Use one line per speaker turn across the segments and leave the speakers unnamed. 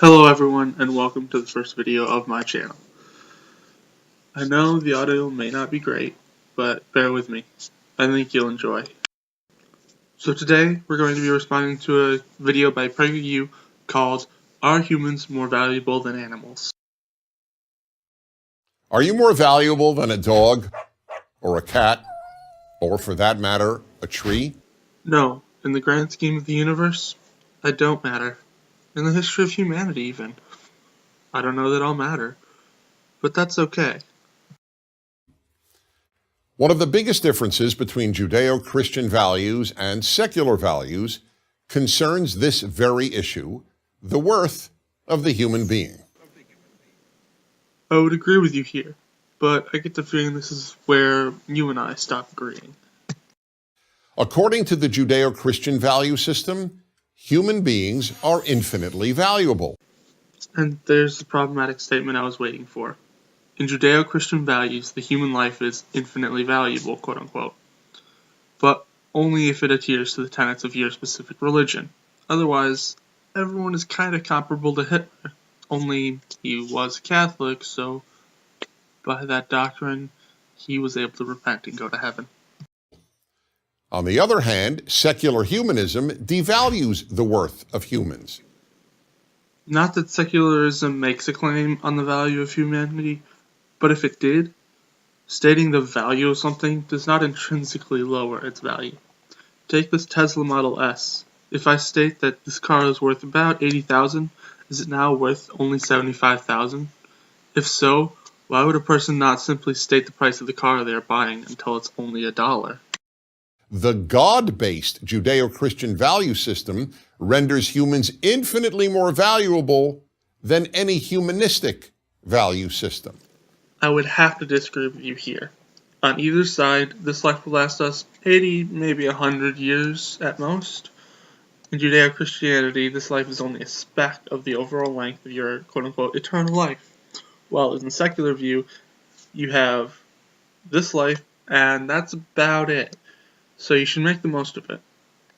Hello everyone and welcome to the first video of my channel. I know the audio may not be great, but bear with me. I think you'll enjoy. So today we're going to be responding to a video by PragerU called Are Humans More Valuable Than Animals?
Are you more valuable than a dog or a cat or, for that matter, a tree?
No, in the grand scheme of the universe, I don't matter. In the history of humanity even. I don't know that I'll matter, but that's okay.
One of the biggest differences between Judeo-Christian values and secular values concerns this very issue, the worth of the human being.
I would agree with you here, but I get the feeling this is where you and I stop agreeing.
According to the Judeo-Christian value system, human beings are infinitely valuable.
And there's the problematic statement I was waiting for. In Judeo-Christian values, the human life is infinitely valuable, quote-unquote. But only if it adheres to the tenets of your specific religion. Otherwise, everyone is kind of comparable to Hitler. Only he was Catholic, so by that doctrine, he was able to repent and go to heaven.
On the other hand, secular humanism devalues the worth of humans.
Not that secularism makes a claim on the value of humanity, but if it did, stating the value of something does not intrinsically lower its value. Take this Tesla Model S. If I state that this car is worth about $80,000, is it now worth only $75,000? If so, why would a person not simply state the price of the car they are buying until it's only $1?
The God-based Judeo-Christian value system renders humans infinitely more valuable than any humanistic value system.
I would have to disagree with you here. On either side, this life will last us 80, maybe 100 years at most. In Judeo-Christianity, this life is only a speck of the overall length of your quote-unquote eternal life. While in the secular view, you have this life, and that's about it. So you should make the most of it.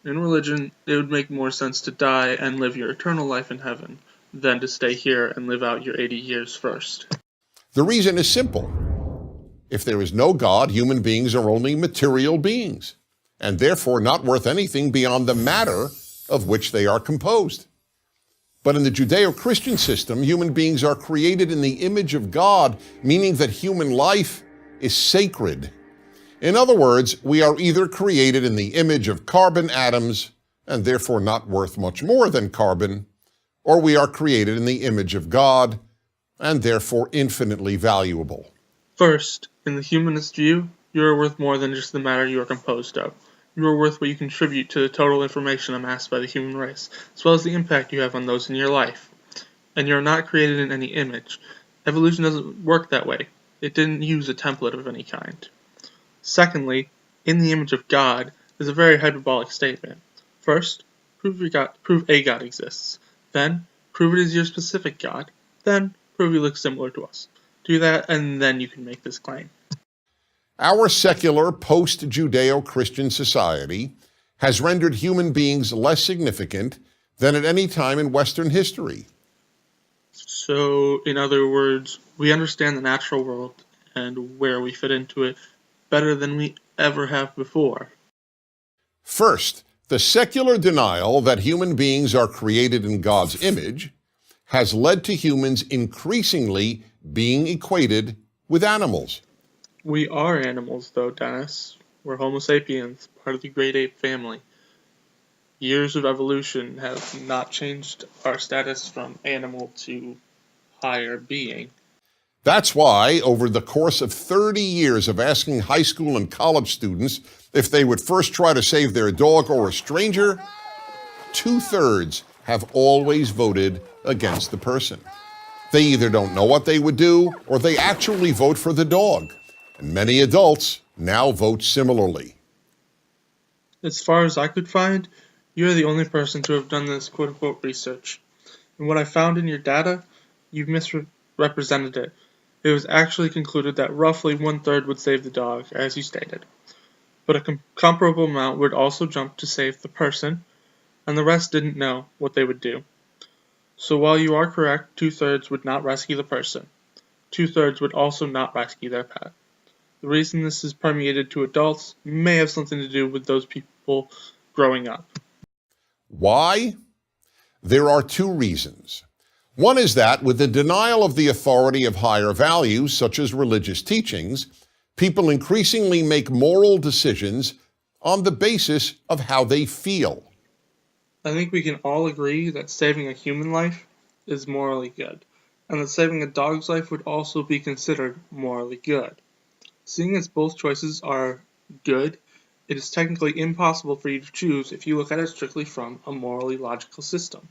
In religion, it would make more sense to die and live your eternal life in heaven than to stay here and live out your 80 years first.
The reason is simple. If there is no God, human beings are only material beings, and therefore not worth anything beyond the matter of which they are composed. But in the Judeo-Christian system, human beings are created in the image of God, meaning that human life is sacred. In other words, we are either created in the image of carbon atoms, and therefore not worth much more than carbon, or we are created in the image of God, and therefore infinitely valuable.
First, in the humanist view, you are worth more than just the matter you are composed of. You are worth what you contribute to the total information amassed by the human race, as well as the impact you have on those in your life. And you are not created in any image. Evolution doesn't work that way. It didn't use a template of any kind. Secondly, in the image of God is a very hyperbolic statement. First, prove a God exists. Then, prove it is your specific God. Then, prove he looks similar to us. Do that, and then you can make this claim.
Our secular, post-Judeo-Christian society has rendered human beings less significant than at any time in Western history.
So, in other words, we understand the natural world and where we fit into it better than we ever have before.
First, the secular denial that human beings are created in God's image has led to humans increasingly being equated with animals.
We are animals, though, Dennis. We're Homo sapiens, part of the great ape family. Years of evolution have not changed our status from animal to higher being.
That's why, over the course of 30 years of asking high school and college students if they would first try to save their dog or a stranger, 2/3 have always voted against the person. They either don't know what they would do, or they actually vote for the dog. And many adults now vote similarly.
As far as I could find, you're the only person to have done this quote-unquote research. And what I found in your data, you've misrepresented it. It was actually concluded that roughly 1/3 would save the dog, as you stated. But a comparable amount would also jump to save the person, and the rest didn't know what they would do. So while you are correct, 2/3 would not rescue the person. 2/3 would also not rescue their pet. The reason this is permeated to adults may have something to do with those people growing up.
Why? There are two reasons. One is that with the denial of the authority of higher values, such as religious teachings, people increasingly make moral decisions on the basis of how they feel.
I think we can all agree that saving a human life is morally good, and that saving a dog's life would also be considered morally good. Seeing as both choices are good, it is technically impossible for you to choose if you look at it strictly from a morally logical system.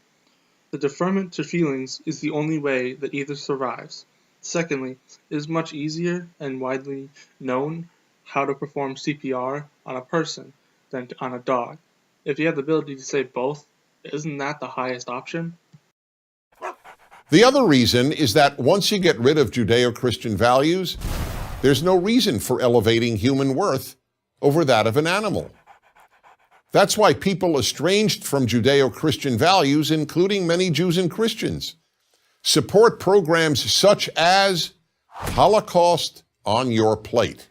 The deferment to feelings is the only way that either survives. Secondly, it is much easier and widely known how to perform CPR on a person than on a dog. If you have the ability to save both, isn't that the highest option?
The other reason is that once you get rid of Judeo-Christian values, there's no reason for elevating human worth over that of an animal. That's why people estranged from Judeo-Christian values, including many Jews and Christians, support programs such as Holocaust on Your Plate.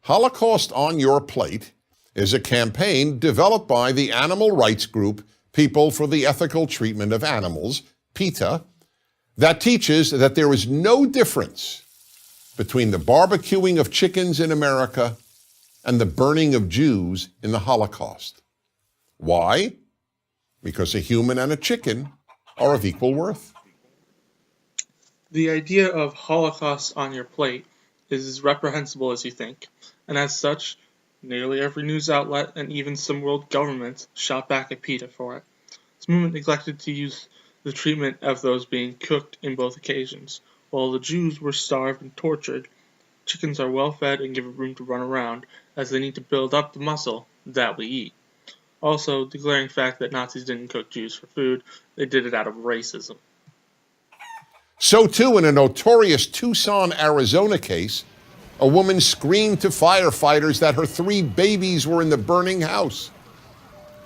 Holocaust on Your Plate is a campaign developed by the animal rights group People for the Ethical Treatment of Animals, PETA, that teaches that there is no difference between the barbecuing of chickens in America and the burning of Jews in the Holocaust. Why? Because a human and a chicken are of equal worth.
The idea of Holocaust on your plate is as reprehensible as you think, and as such, nearly every news outlet and even some world governments shot back at PETA for it. This movement neglected to use the treatment of those being cooked in both occasions. While the Jews were starved and tortured, chickens are well fed and given room to run around, as they need to build up the muscle that we eat. Also, the glaring fact that Nazis didn't cook Jews for food, they did it out of racism.
So too, in a notorious Tucson, Arizona case, a woman screamed to firefighters that her 3 babies were in the burning house.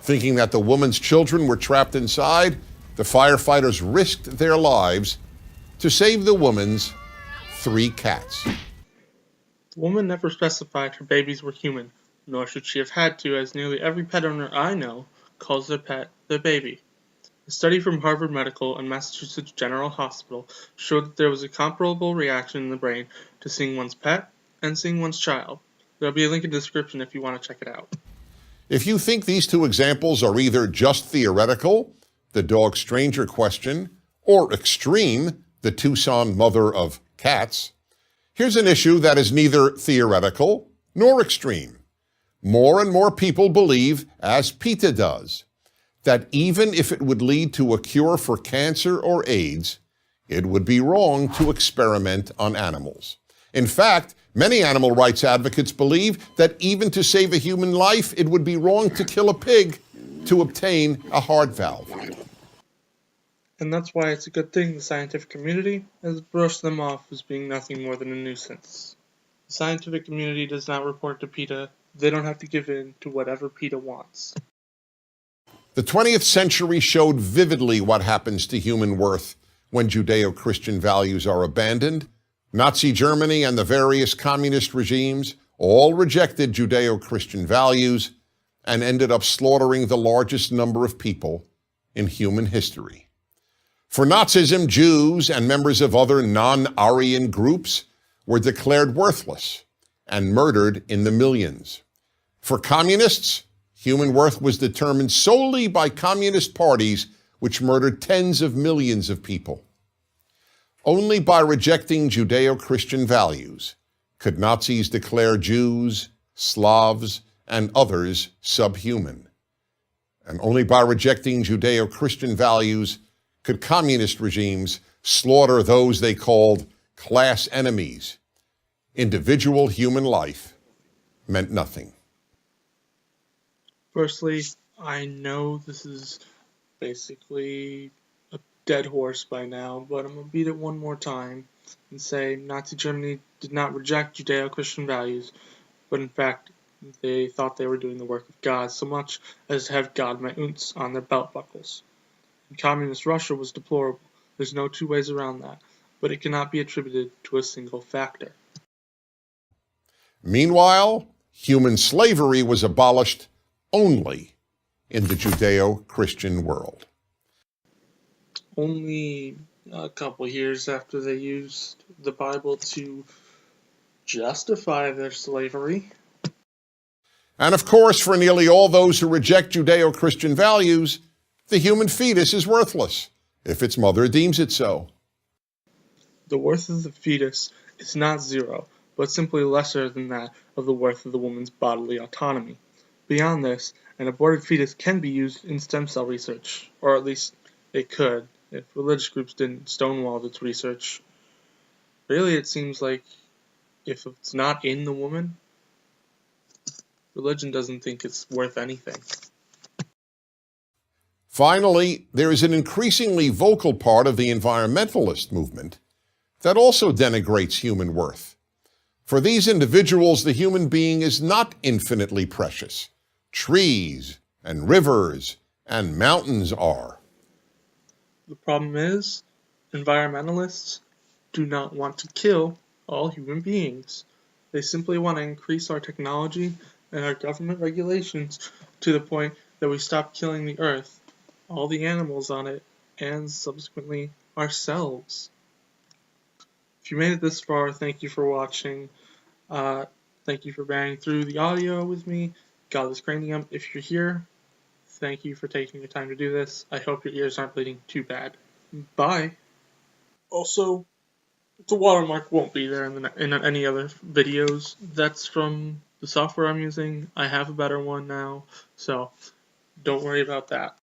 Thinking that the woman's children were trapped inside, the firefighters risked their lives to save the woman's 3 cats.
The woman never specified her babies were human, nor should she have had to, as nearly every pet owner I know calls their pet their baby. A study from Harvard Medical and Massachusetts General Hospital showed that there was a comparable reaction in the brain to seeing one's pet and seeing one's child. There'll be a link in the description if you want to check it out.
If you think these 2 examples are either just theoretical, the dog stranger question, or extreme, the Tucson mother of cats, here's an issue that is neither theoretical nor extreme. More and more people believe, as PETA does, that even if it would lead to a cure for cancer or AIDS, it would be wrong to experiment on animals. In fact, many animal rights advocates believe that even to save a human life, it would be wrong to kill a pig to obtain a heart valve.
And that's why it's a good thing the scientific community has brushed them off as being nothing more than a nuisance. The scientific community does not report to PETA. They don't have to give in to whatever PETA wants.
The 20th century showed vividly what happens to human worth when Judeo-Christian values are abandoned. Nazi Germany and the various communist regimes all rejected Judeo-Christian values and ended up slaughtering the largest number of people in human history. For Nazism, Jews and members of other non-Aryan groups were declared worthless and murdered in the millions. For communists, human worth was determined solely by communist parties which murdered tens of millions of people. Only by rejecting Judeo-Christian values could Nazis declare Jews, Slavs, and others subhuman. And only by rejecting Judeo-Christian values could communist regimes slaughter those they called class enemies. Individual human life meant nothing.
Firstly, I know this is basically a dead horse by now, but I'm going to beat it one more time and say Nazi Germany did not reject Judeo-Christian values, but in fact they thought they were doing the work of God so much as to have God my unts on their belt buckles. Communist Russia was deplorable. There's no two ways around that, but it cannot be attributed to a single factor.
Meanwhile, human slavery was abolished only in the Judeo-Christian world.
Only a couple years after they used the Bible to justify their slavery.
And of course, for nearly all those who reject Judeo-Christian values, the human fetus is worthless, if its mother deems it so.
The worth of the fetus is not zero, but simply lesser than that of the worth of the woman's bodily autonomy. Beyond this, an aborted fetus can be used in stem cell research, or at least it could, if religious groups didn't stonewall its research. Really, it seems like if it's not in the woman, religion doesn't think it's worth anything.
Finally, there is an increasingly vocal part of the environmentalist movement that also denigrates human worth. For these individuals, the human being is not infinitely precious. Trees and rivers and mountains are.
The problem is, environmentalists do not want to kill all human beings. They simply want to increase our technology and our government regulations to the point that we stop killing the earth, all the animals on it, and subsequently ourselves. If you made it this far, thank you for watching. Thank you for bearing through the audio with me. Godless Cranium, if you're here, thank you for taking your time to do this. I hope your ears aren't bleeding too bad. Bye. Also, the watermark won't be there in any other videos. That's from the software I'm using. I have a better one now, so don't worry about that.